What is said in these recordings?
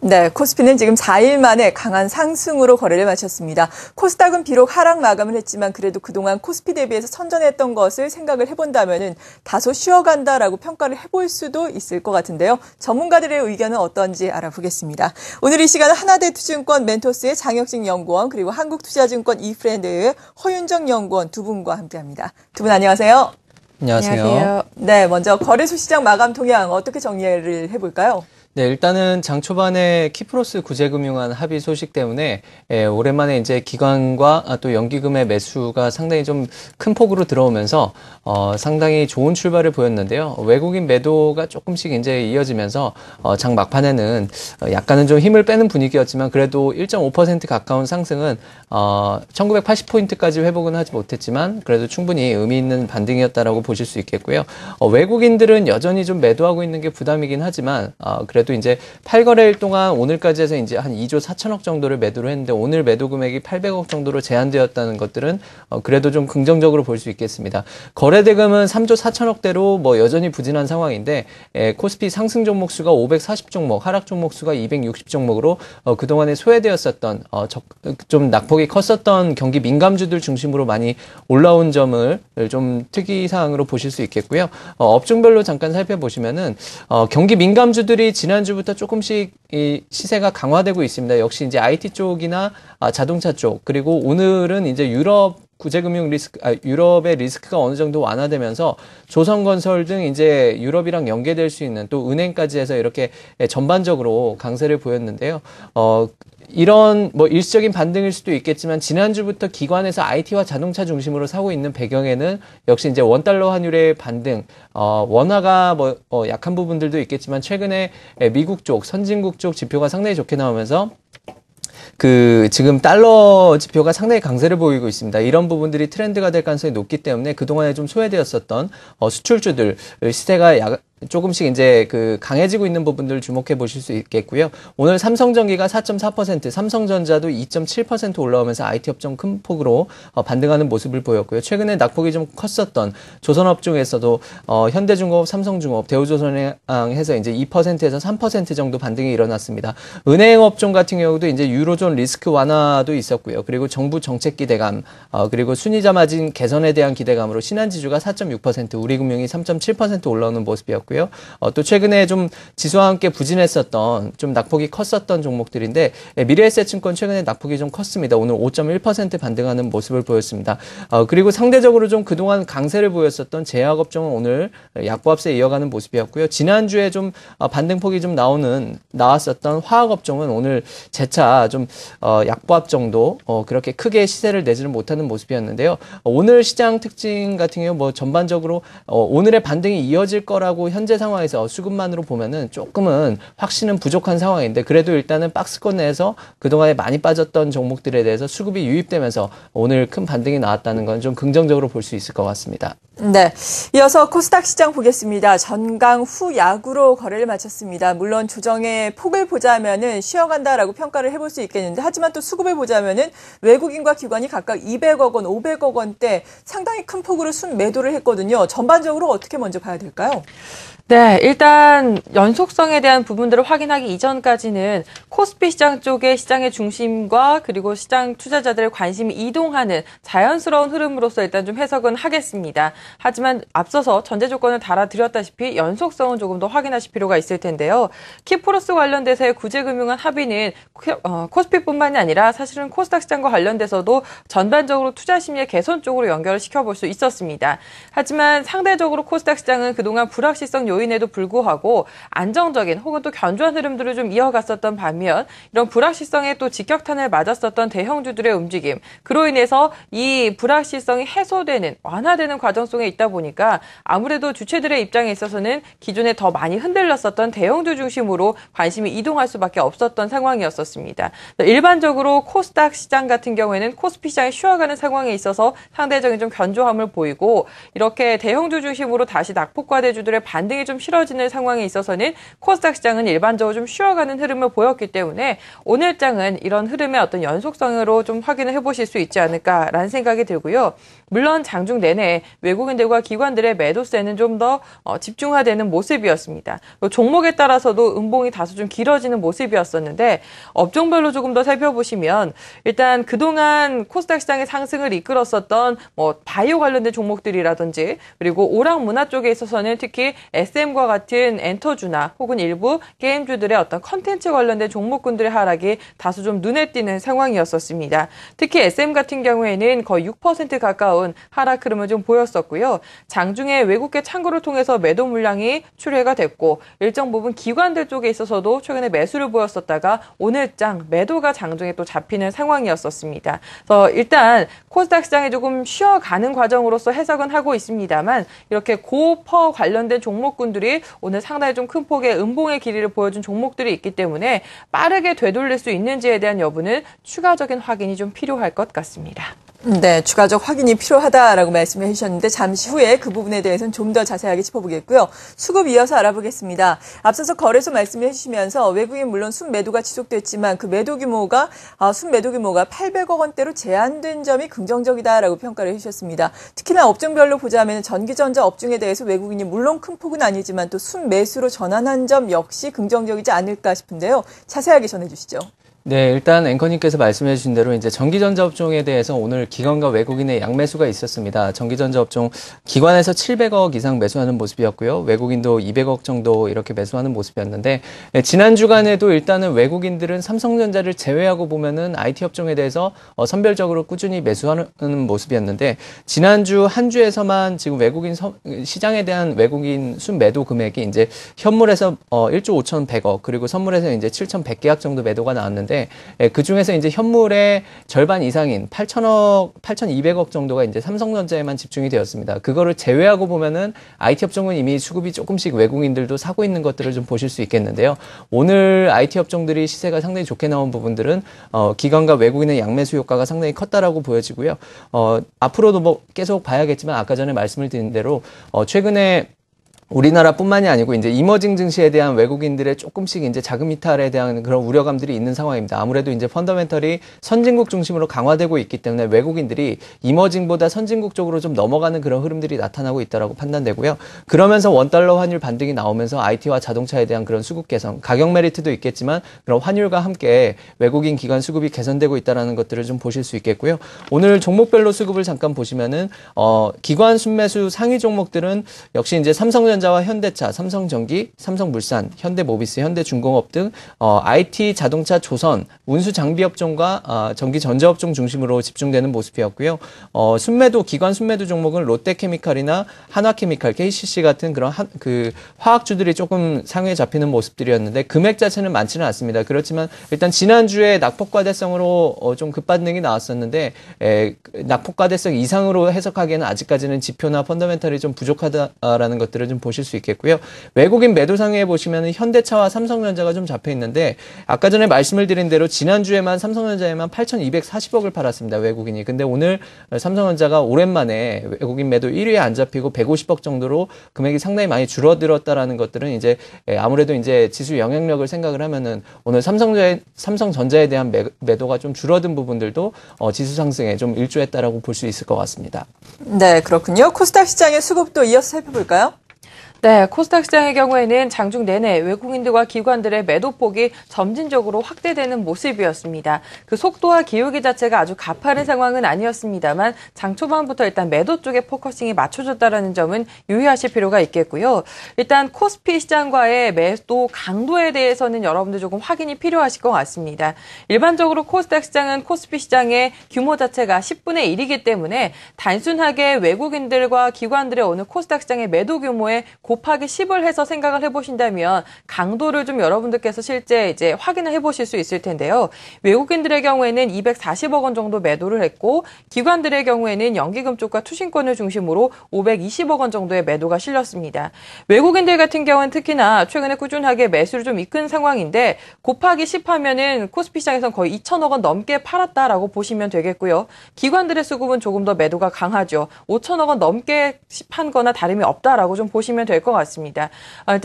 네, 코스피는 지금 4일 만에 강한 상승으로 거래를 마쳤습니다. 코스닥은 비록 하락 마감을 했지만 그래도 그동안 코스피 대비해서 선전했던 것을 생각을 해본다면은 다소 쉬어간다라고 평가를 해볼 수도 있을 것 같은데요. 전문가들의 의견은 어떤지 알아보겠습니다. 오늘 이 시간은 하나대투증권 멘토스의 장혁진 연구원 그리고 한국투자증권 이프렌드의 허윤정 연구원 두 분과 함께합니다. 두 분 안녕하세요. 안녕하세요. 네, 먼저 거래소 시장 마감 동향 어떻게 정리를 해볼까요? 네, 일단은 장 초반에 키프로스 구제금융안 합의 소식 때문에 오랜만에 이제 기관과 또 연기금의 매수가 상당히 좀 큰 폭으로 들어오면서 상당히 좋은 출발을 보였는데요. 외국인 매도가 조금씩 이제 이어지면서 장 막판에는 약간은 좀 힘을 빼는 분위기였지만 그래도 1.5% 가까운 상승은 1980포인트까지 회복은 하지 못했지만 그래도 충분히 의미 있는 반등이었다라고 보실 수 있겠고요. 외국인들은 여전히 좀 매도하고 있는 게 부담이긴 하지만 그래도 이제 8거래일 동안 오늘까지 해서 이제 한 2조 4천억 정도를 매도를 했는데 오늘 매도 금액이 800억 정도로 제한되었다는 것들은 그래도 좀 긍정적으로 볼 수 있겠습니다. 거래 대금은 3조 4천억대로 뭐 여전히 부진한 상황인데 코스피 상승 종목 수가 540 종목, 하락 종목 수가 260 종목으로 그동안에 소외되었었던 좀 낙폭이 컸었던 경기 민감주들 중심으로 많이 올라온 점을 좀 특이사항으로 보실 수 있겠고요. 업종별로 잠깐 살펴보시면은 경기 민감주들이 지난주부터 조금씩 이 시세가 강화되고 있습니다. 역시 이제 IT 쪽이나 자동차 쪽, 그리고 오늘은 이제 유럽의 리스크가 어느 정도 완화되면서 조선건설 등 이제 유럽이랑 연계될 수 있는 또 은행까지 해서 이렇게 전반적으로 강세를 보였는데요. 이런 뭐 일시적인 반등일 수도 있겠지만 지난주부터 기관에서 IT와 자동차 중심으로 사고 있는 배경에는 역시 이제 원달러 환율의 반등, 원화가 약한 부분들도 있겠지만 최근에 미국 쪽, 선진국 쪽 지표가 상당히 좋게 나오면서 지금 달러 지표가 상당히 강세를 보이고 있습니다. 이런 부분들이 트렌드가 될 가능성이 높기 때문에 그동안에 좀 소외되었었던 수출주들 시세가 조금씩 이제 강해지고 있는 부분들 주목해 보실 수 있겠고요. 오늘 삼성전기가 4.4%, 삼성전자도 2.7% 올라오면서 IT 업종 큰 폭으로 반등하는 모습을 보였고요. 최근에 낙폭이 좀 컸었던 조선업 중에서도 현대중공업, 삼성중공업, 대우조선해양 해서 이제 2%에서 3% 정도 반등이 일어났습니다. 은행 업종 같은 경우도 이제 유로존 리스크 완화도 있었고요. 그리고 정부 정책 기대감, 그리고 순이자 마진 개선에 대한 기대감으로 신한지주가 4.6%, 우리금융이 3.7% 올라오는 모습이었고 또 최근에 좀 지수와 함께 부진했었던 좀 낙폭이 컸었던 종목들인데 미래에셋증권 최근에 낙폭이 좀 컸습니다. 오늘 5.1% 반등하는 모습을 보였습니다. 그리고 상대적으로 좀 그동안 강세를 보였었던 제약업종은 오늘 약보합세 이어가는 모습이었고요. 지난주에 좀 반등폭이 좀 나왔었던 화학업종은 오늘 재차 좀 약보합 정도 그렇게 크게 시세를 내지는 못하는 모습이었는데요. 오늘 시장 특징 같은 경우 뭐 전반적으로 오늘의 반등이 이어질 거라고 현재 상황에서 수급만으로 보면은 조금은 확신은 부족한 상황인데 그래도 일단은 박스권 내에서 그동안에 많이 빠졌던 종목들에 대해서 수급이 유입되면서 오늘 큰 반등이 나왔다는 건 좀 긍정적으로 볼 수 있을 것 같습니다. 네, 이어서 코스닥 시장 보겠습니다. 전강 후 야구로 거래를 마쳤습니다. 물론 조정의 폭을 보자면은 쉬어간다라고 평가를 해볼 수 있겠는데 하지만 또 수급을 보자면은 외국인과 기관이 각각 200억 원, 500억 원대 상당히 큰 폭으로 순매도를 했거든요. 전반적으로 어떻게 먼저 봐야 될까요? 네, 일단 연속성에 대한 부분들을 확인하기 이전까지는 코스피 시장 쪽의 시장의 중심과 그리고 시장 투자자들의 관심이 이동하는 자연스러운 흐름으로서 일단 좀 해석은 하겠습니다. 하지만 앞서서 전제 조건을 달아드렸다시피 연속성은 조금 더 확인하실 필요가 있을 텐데요. 키프로스 관련돼서의 구제금융안 합의는 코스피뿐만이 아니라 사실은 코스닥 시장과 관련돼서도 전반적으로 투자 심리의 개선 쪽으로 연결을 시켜볼 수 있었습니다. 하지만 상대적으로 코스닥 시장은 그동안 불확실성 요인에도 불구하고 안정적인 혹은 또 견조한 흐름들을 좀 이어갔었던 반면 이런 불확실성에 또 직격탄을 맞았었던 대형주들의 움직임, 그로 인해서 이 불확실성이 해소되는, 완화되는 과정 속에 있다 보니까 아무래도 주체들의 입장에 있어서는 기존에 더 많이 흔들렸었던 대형주 중심으로 관심이 이동할 수밖에 없었던 상황이었었습니다. 일반적으로 코스닥 시장 같은 경우에는 코스피 시장이 쉬어가는 상황에 있어서 상대적인 좀 견조함을 보이고 이렇게 대형주 중심으로 다시 낙폭과대주들의 반등이 좀 싫어지는 상황에 있어서는 코스닥 시장은 일반적으로 좀 쉬어가는 흐름을 보였기 때문에 때문에 오늘 장은 이런 흐름의 어떤 연속성으로 좀 확인을 해보실 수 있지 않을까라는 생각이 들고요. 물론 장중 내내 외국인들과 기관들의 매도세는 좀 더 집중화되는 모습이었습니다. 종목에 따라서도 음봉이 다소 좀 길어지는 모습이었었는데 업종별로 조금 더 살펴보시면 일단 그동안 코스닥 시장의 상승을 이끌었었던 바이오 관련된 종목들이라든지 그리고 오락 문화 쪽에 있어서는 특히 SM과 같은 엔터주나 혹은 일부 게임주들의 어떤 컨텐츠 관련된 종목군들의 하락이 다소 좀 눈에 띄는 상황이었었습니다. 특히 SM 같은 경우에는 거의 6% 가까운 하락 흐름을 좀 보였었고요. 장중에 외국계 창구를 통해서 매도 물량이 출회가 됐고 일정 부분 기관들 쪽에 있어서도 최근에 매수를 보였었다가 오늘 장 매도가 장중에 또 잡히는 상황이었었습니다. 그래서 일단 코스닥 시장이 조금 쉬어가는 과정으로서 해석은 하고 있습니다만 이렇게 고퍼 관련된 종목군들이 오늘 상당히 좀 큰 폭의 음봉의 길이를 보여준 종목들이 있기 때문에 빠르게 되돌릴 수 있는지에 대한 여부는 추가적인 확인이 좀 필요할 것 같습니다. 네, 추가적 확인이 필요하다라고 말씀해 주셨는데 잠시 후에 그 부분에 대해서는 좀 더 자세하게 짚어보겠고요. 수급 이어서 알아보겠습니다. 앞서서 거래소 말씀해 주시면서 외국인 물론 순매도가 지속됐지만 그 순매도 규모가 800억 원대로 제한된 점이 긍정적이다라고 평가를 해주셨습니다. 특히나 업종별로 보자면 전기전자 업종에 대해서 외국인이 물론 큰 폭은 아니지만 또 순매수로 전환한 점 역시 긍정적이지 않을까 싶은데요. 자세하게 전해주시죠. 네, 일단 앵커님께서 말씀해 주신 대로 이제 전기전자 업종에 대해서 오늘 기관과 외국인의 양매수가 있었습니다. 전기전자 업종 기관에서 700억 이상 매수하는 모습이었고요. 외국인도 200억 정도 이렇게 매수하는 모습이었는데 지난 주간에도 일단은 외국인들은 삼성전자를 제외하고 보면은 IT 업종에 대해서 선별적으로 꾸준히 매수하는 모습이었는데 지난주 한 주에서만 지금 외국인 시장에 대한 외국인 순매도 금액이 이제 현물에서 1조 5,100억 그리고 선물에서 이제 7,100계약 정도 매도가 나왔는데 그 중에서 이제 현물의 절반 이상인 8,200억 정도가 이제 삼성전자에만 집중이 되었습니다. 그거를 제외하고 보면은 IT 업종은 이미 수급이 조금씩 외국인들도 사고 있는 것들을 좀 보실 수 있겠는데요. 오늘 IT 업종들이 시세가 상당히 좋게 나온 부분들은 기관과 외국인의 양매수 효과가 상당히 컸다라고 보여지고요. 앞으로도 계속 봐야겠지만 아까 전에 말씀을 드린 대로 최근에 우리나라뿐만이 아니고 이제 이머징 증시에 대한 외국인들의 조금씩 이제 자금 이탈에 대한 그런 우려감들이 있는 상황입니다. 아무래도 이제 펀더멘털이 선진국 중심으로 강화되고 있기 때문에 외국인들이 이머징보다 선진국 쪽으로 좀 넘어가는 그런 흐름들이 나타나고 있다라고 판단되고요. 그러면서 원달러 환율 반등이 나오면서 IT와 자동차에 대한 그런 수급 개선, 가격 메리트도 있겠지만 그런 환율과 함께 외국인 기관 수급이 개선되고 있다라는 것들을 좀 보실 수 있겠고요. 오늘 종목별로 수급을 잠깐 보시면은 기관 순매수 상위 종목들은 역시 이제 삼성전자와 현대차, 삼성전기, 삼성물산, 현대모비스, 현대중공업 등 IT, 자동차, 조선, 운수장비업종과 전기전자업종 중심으로 집중되는 모습이었고요. 순매도 기관 순매도 종목은 롯데케미칼이나 한화케미칼, KCC 같은 그런 화학주들이 조금 상위에 잡히는 모습들이었는데 금액 자체는 많지는 않습니다. 그렇지만 일단 지난주에 낙폭과대성으로 좀 급반등이 나왔었는데 낙폭과대성 이상으로 해석하기에는 아직까지는 지표나 펀더멘털이 좀 부족하다라는 것들을 좀 보실 수 있겠고요. 외국인 매도 상위에 보시면 현대차와 삼성전자가 좀 잡혀 있는데 아까 전에 말씀을 드린 대로 지난주에만 삼성전자에만 8,240억을 팔았습니다. 외국인이. 근데 오늘 삼성전자가 오랜만에 외국인 매도 1위에 안 잡히고 150억 정도로 금액이 상당히 많이 줄어들었다라는 것들은 이제 아무래도 이제 지수 영향력을 생각을 하면은 오늘 삼성전자에 대한 매도가 좀 줄어든 부분들도 지수 상승에 좀 일조했다라고 볼 수 있을 것 같습니다. 네, 그렇군요. 코스닥 시장의 수급도 이어서 살펴볼까요? 네, 코스닥 시장의 경우에는 장중 내내 외국인들과 기관들의 매도폭이 점진적으로 확대되는 모습이었습니다. 그 속도와 기울기 자체가 아주 가파른 상황은 아니었습니다만 장 초반부터 일단 매도 쪽에 포커싱이 맞춰졌다는 점은 유의하실 필요가 있겠고요. 일단 코스피 시장과의 매도 강도에 대해서는 여러분들 조금 확인이 필요하실 것 같습니다. 일반적으로 코스닥 시장은 코스피 시장의 규모 자체가 10분의 1이기 때문에 단순하게 외국인들과 기관들의 오늘 코스닥 시장의 매도 규모에 곱하기 10을 해서 생각을 해보신다면 강도를 좀 여러분들께서 실제 이제 확인을 해보실 수 있을 텐데요. 외국인들의 경우에는 240억 원 정도 매도를 했고 기관들의 경우에는 연기금 쪽과 투신권을 중심으로 520억 원 정도의 매도가 실렸습니다. 외국인들 같은 경우는 특히나 최근에 꾸준하게 매수를 좀 이끈 상황인데 곱하기 10 하면은 코스피 시장에서는 거의 2천억 원 넘게 팔았다라고 보시면 되겠고요. 기관들의 수급은 조금 더 매도가 강하죠. 5천억 원 넘게 판 거나 다름이 없다라고 좀 보시면 되겠고요. 될 것 같습니다.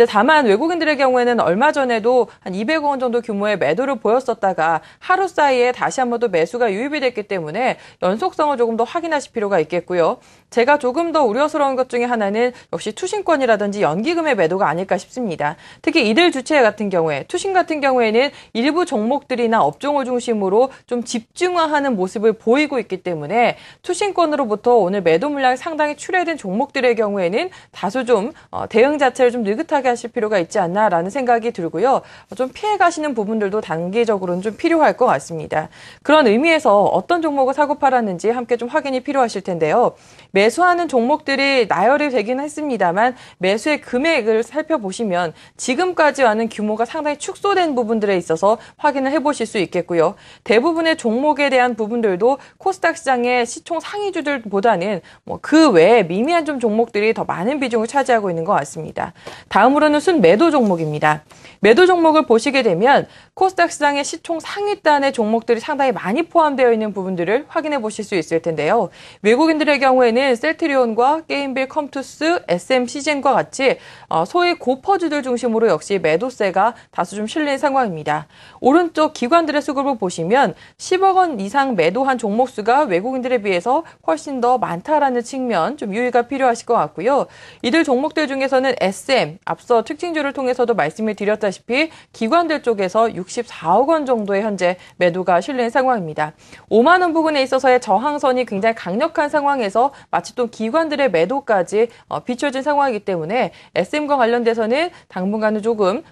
다만 외국인들의 경우에는 얼마 전에도 한 200억 원 정도 규모의 매도를 보였었다가 하루 사이에 다시 한 번 더 매수가 유입이 됐기 때문에 연속성을 조금 더 확인하실 필요가 있겠고요. 제가 조금 더 우려스러운 것 중에 하나는 역시 투신권이라든지 연기금의 매도가 아닐까 싶습니다. 특히 이들 주체 같은 경우에 투신 같은 경우에는 일부 종목들이나 업종을 중심으로 좀 집중화하는 모습을 보이고 있기 때문에 투신권으로부터 오늘 매도 물량이 상당히 출회된 종목들의 경우에는 다소 좀 대응 자체를 좀 느긋하게 하실 필요가 있지 않나라는 생각이 들고요. 좀 피해 가시는 부분들도 단기적으로는 좀 필요할 것 같습니다. 그런 의미에서 어떤 종목을 사고 팔았는지 함께 좀 확인이 필요하실 텐데요. 매수하는 종목들이 나열이 되긴 했습니다만 매수의 금액을 살펴보시면 지금까지와는 규모가 상당히 축소된 부분들에 있어서 확인을 해보실 수 있겠고요. 대부분의 종목에 대한 부분들도 코스닥 시장의 시총 상위주들보다는 그 외에 미미한 좀 종목들이 더 많은 비중을 차지하고 있는 것 같습니다. 다음으로는 순매도 종목입니다. 매도 종목을 보시게 되면 코스닥 시장의 시총 상위단의 종목들이 상당히 많이 포함되어 있는 부분들을 확인해 보실 수 있을 텐데요. 외국인들의 경우에는 셀트리온과 게임빌 컴투스, SMC젠과 같이 소위 고퍼주들 중심으로 역시 매도세가 다소 좀 실린 상황입니다. 오른쪽 기관들의 수급을 보시면 10억 원 이상 매도한 종목 수가 외국인들에 비해서 훨씬 더 많다라는 측면 좀 유의가 필요하실 것 같고요. 이들 종목들 중에서는 SM, 앞서 특징주를 통해서도 말씀을 드렸다시피 기관들 쪽에서 64억 원 정도의 현재 매도가 실린 상황입니다. 5만 원 부근에 있어서의 저항선이 굉장히 강력한 상황에서 마치 또 기관들의 매도까지 비춰진 상황이기 때문에 SM과 관련돼서는 당분간은 조금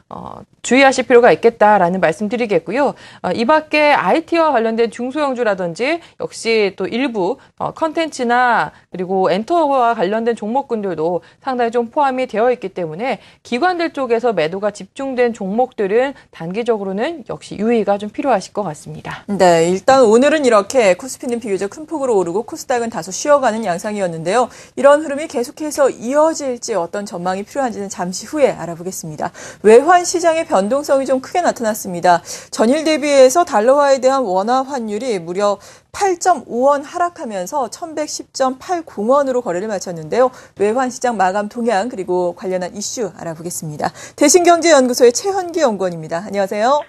주의하실 필요가 있겠다라는 말씀드리겠고요. 이 밖에 IT와 관련된 중소형주라든지 역시 또 일부 컨텐츠나 그리고 엔터와 관련된 종목군들도 상당히 좀 포함이 되어 있기 때문에 기관들 쪽에서 매도가 집중된 종목들은 단기적으로는 역시 유의가 좀 필요하실 것 같습니다. 네, 일단 오늘은 이렇게 코스피는 비교적 큰 폭으로 오르고 코스닥은 다소 쉬어가는 양상이었는데요. 이런 흐름이 계속해서 이어질지 어떤 전망이 필요한지는 잠시 후에 알아보겠습니다. 외환 시장의 변동성이 좀 크게 나타났습니다. 전일 대비해서 달러화에 대한 원화 환율이 무려 8.5원 하락하면서 1110.80원으로 거래를 마쳤는데요. 외환시장 마감 동향 그리고 관련한 이슈 알아보겠습니다. 대신경제연구소의 최현기 연구원입니다. 안녕하세요.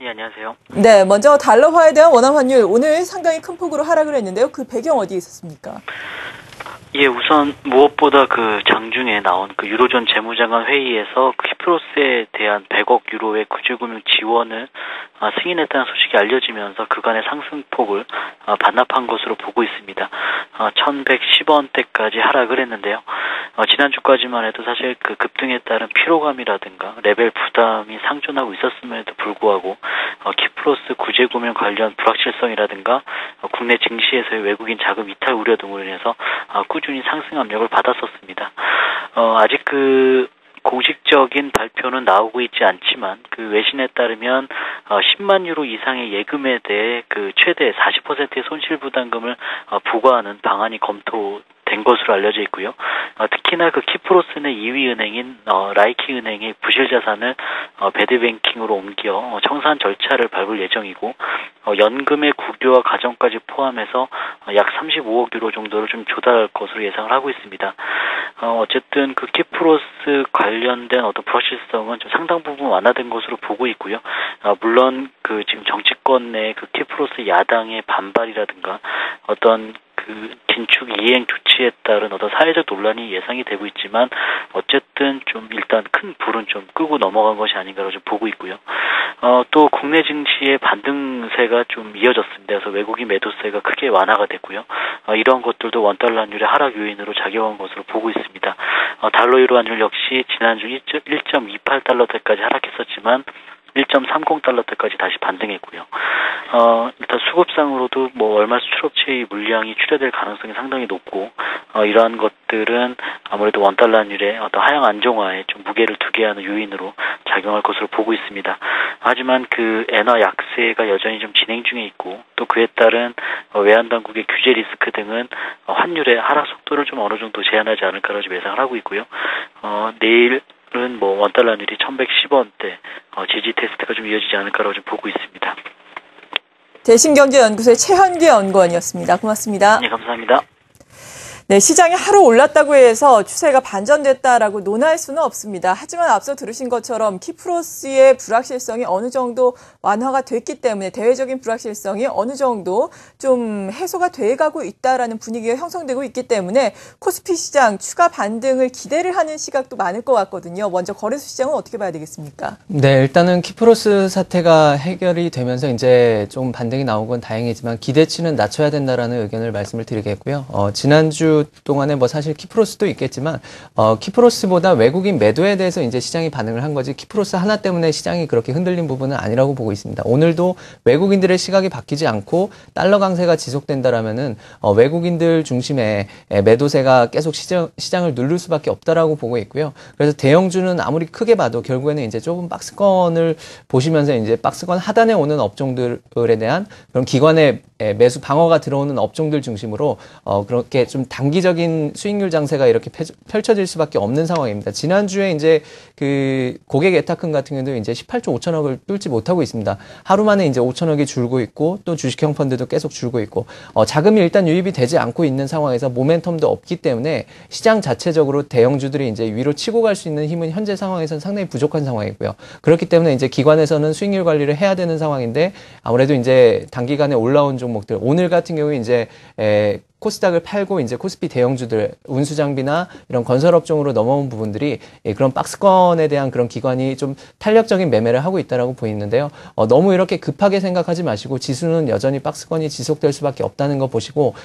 예, 안녕하세요. 네, 먼저 달러화에 대한 원화 환율 오늘 상당히 큰 폭으로 하락을 했는데요. 그 배경 어디에 있었습니까? 예, 우선 무엇보다 그 장중에 나온 그 유로존 재무장관 회의에서 키프로스에 대한 100억 유로의 구제금융 지원을 승인했다는 소식이 알려지면서 그간의 상승폭을 반납한 것으로 보고 있습니다. 1110원대까지 하락을 했는데요. 지난주까지만 해도 사실 그 급등에 따른 피로감이라든가 레벨 부담이 상존하고 있었음에도 불구하고 키프로스 구제금융 관련 불확실성이라든가 국내 증시에서의 외국인 자금 이탈 우려 등으로 인해서 꾸준히 상승 압력을 받았었습니다. 아직 그 공식적인 발표는 나오고 있지 않지만 그 외신에 따르면 10만 유로 이상의 예금에 대해 그 최대 40%의 손실 부담금을 부과하는 방안이 검토된 것으로 알려져 있고요. 특히나 그 키프로스 내 2위 은행인 라이키 은행의 부실 자산을 배드뱅킹으로 옮겨 청산 절차를 밟을 예정이고 연금의 국유화 과정까지 포함해서 약 35억 유로 정도를 좀 조달할 것으로 예상을 하고 있습니다. 어쨌든 그 키프로스 관련된 어떤 불확실성은 좀 상당 부분 완화된 것으로 보고 있고요. 물론 그 지금 정치권 내 그 키프로스 야당의 반발이라든가 어떤 그 긴축 이행 조치에 따른 어떤 사회적 논란이 예상이 되고 있지만 어쨌든 좀 일단 큰 불은 좀 끄고 넘어간 것이 아닌가로 좀 보고 있고요. 또 국내 증시의 반등세가 좀 이어졌습니다. 그래서 외국인 매도세가 크게 완화가 됐고요. 이러한 것들도 원달러 환율의 하락 요인으로 작용한 것으로 보고 있습니다. 달러 유로 환율 역시 지난주 1.28달러대까지 하락했었지만 1.30달러대까지 다시 반등했고요. 일단 수급상으로도 얼마 수출업체의 물량이 출하될 가능성이 상당히 높고, 이러한 것들은 아무래도 원달러 환율의 어떤 하향 안정화에 좀 무게를 두게 하는 요인으로 작용할 것으로 보고 있습니다. 하지만 그 엔화 약세가 여전히 좀 진행 중에 있고, 또 그에 따른 외환 당국의 규제 리스크 등은 환율의 하락 속도를 좀 어느 정도 제한하지 않을까라고 예상을 하고 있고요. 내일 은 원달러 환율이 1110원대 지지 테스트가 좀 이어지지 않을까라고 좀 보고 있습니다. 대신경제연구소의 최현기 연구원이었습니다. 고맙습니다. 네, 감사합니다. 네, 시장이 하루 올랐다고 해서 추세가 반전됐다라고 논할 수는 없습니다. 하지만 앞서 들으신 것처럼 키프로스의 불확실성이 어느 정도 완화가 됐기 때문에 대외적인 불확실성이 어느 정도 좀 해소가 돼가고 있다라는 분위기가 형성되고 있기 때문에 코스피 시장 추가 반등을 기대를 하는 시각도 많을 것 같거든요. 먼저 거래소 시장은 어떻게 봐야 되겠습니까? 네, 일단은 키프로스 사태가 해결이 되면서 이제 좀 반등이 나온 건 다행이지만 기대치는 낮춰야 된다라는 의견을 말씀을 드리겠고요. 지난주 동안에 뭐 사실 키프로스도 있겠지만 키프로스보다 외국인 매도에 대해서 이제 시장이 반응을 한 거지 키프로스 하나 때문에 시장이 그렇게 흔들린 부분은 아니라고 보고 있습니다. 오늘도 외국인들의 시각이 바뀌지 않고 달러 강세가 지속된다라면은 외국인들 중심의 매도세가 계속 시장을 누를 수밖에 없다라고 보고 있고요. 그래서 대형주는 아무리 크게 봐도 결국에는 이제 좁은 박스권을 보시면서 이제 박스권 하단에 오는 업종들에 대한 그런 기관의 매수 방어가 들어오는 업종들 중심으로 그렇게 좀 단기적인 수익률 장세가 이렇게 펼쳐질 수밖에 없는 상황입니다. 지난주에 이제 그 고객 예탁금 같은 경우도 이제 18조 5천억을 뚫지 못하고 있습니다. 하루 만에 이제 5천억이 줄고 있고 또 주식형 펀드도 계속 줄고 있고 자금이 일단 유입이 되지 않고 있는 상황에서 모멘텀도 없기 때문에 시장 자체적으로 대형주들이 이제 위로 치고 갈 수 있는 힘은 현재 상황에서는 상당히 부족한 상황이고요. 그렇기 때문에 이제 기관에서는 수익률 관리를 해야 되는 상황인데 아무래도 이제 단기간에 올라온 종목들 오늘 같은 경우에 이제 코스닥을 팔고 이제 코스피 대형주들 운수장비나 이런 건설업종으로 넘어온 부분들이 그런 박스권에 대한 그런 기관이 좀 탄력적인 매매를 하고 있다라고 보이는데요. 너무 이렇게 급하게 생각하지 마시고 지수는 여전히 박스권이 지속될 수밖에 없다는 거 보시고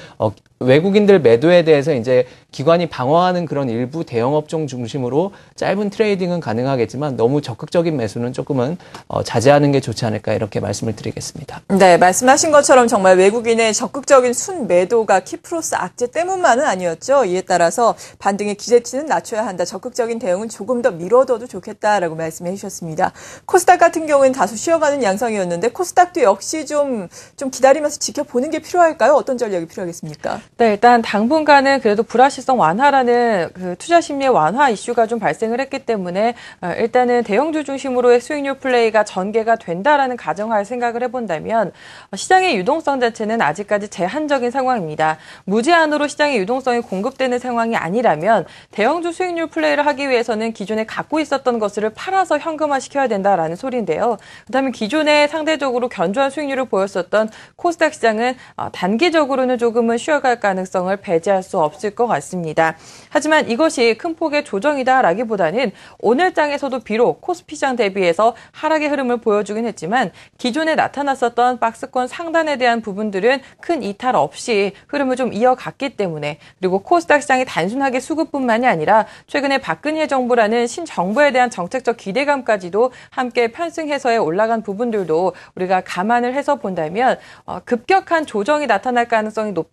외국인들 매도에 대해서 이제 기관이 방어하는 그런 일부 대형업종 중심으로 짧은 트레이딩은 가능하겠지만 너무 적극적인 매수는 조금은 자제하는 게 좋지 않을까 이렇게 말씀을 드리겠습니다. 네, 말씀하신 것처럼 정말 외국인의 적극적인 순매도가 키프로스 악재 때문만은 아니었죠. 이에 따라서 반등의 기대치는 낮춰야 한다. 적극적인 대응은 조금 더 미뤄둬도 좋겠다라고 말씀해 주셨습니다. 코스닥 같은 경우는 다소 쉬어가는 양상이었는데 코스닥도 역시 좀 기다리면서 지켜보는 게 필요할까요? 어떤 전략이 필요하겠습니까? 네, 일단 당분간은 그래도 불확실성 완화라는 그 투자 심리의 완화 이슈가 좀 발생을 했기 때문에 일단은 대형주 중심으로의 수익률 플레이가 전개가 된다라는 가정하에 생각을 해본다면 시장의 유동성 자체는 아직까지 제한적인 상황입니다. 무제한으로 시장의 유동성이 공급되는 상황이 아니라면 대형주 수익률 플레이를 하기 위해서는 기존에 갖고 있었던 것을 팔아서 현금화시켜야 된다라는 소리인데요. 그다음에 기존에 상대적으로 견조한 수익률을 보였었던 코스닥 시장은 단기적으로는 조금은 쉬어갈 가능성을 배제할 수 없을 것 같습니다. 하지만 이것이 큰 폭의 조정이다라기보다는 오늘 장에서도 비록 코스피 시장 대비해서 하락의 흐름을 보여주긴 했지만 기존에 나타났었던 박스권 상단에 대한 부분들은 큰 이탈 없이 흐름을 좀 이어갔기 때문에 그리고 코스닥 시장이 단순하게 수급뿐만이 아니라 최근에 박근혜 정부라는 신정부에 대한 정책적 기대감까지도 함께 편승해서에 올라간 부분들도 우리가 감안을 해서 본다면 급격한 조정이 나타날 가능성이 높게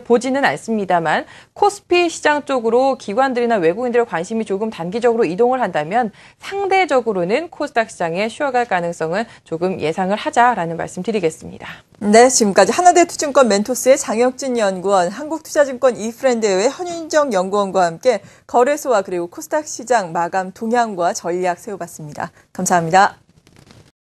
보지는 않습니다만 코스피 시장 쪽으로 기관들이나 외국인들의 관심이 조금 단기적으로 이동을 한다면 상대적으로는 코스닥 시장에 쉬어갈 가능성은 조금 예상을 하자라는 말씀 드리겠습니다. 네, 지금까지 하나대투증권 멘토스의 장혁진 연구원, 한국투자증권 이프렌드의 현인정 연구원과 함께 거래소와 그리고 코스닥 시장 마감 동향과 전략 세워봤습니다. 감사합니다.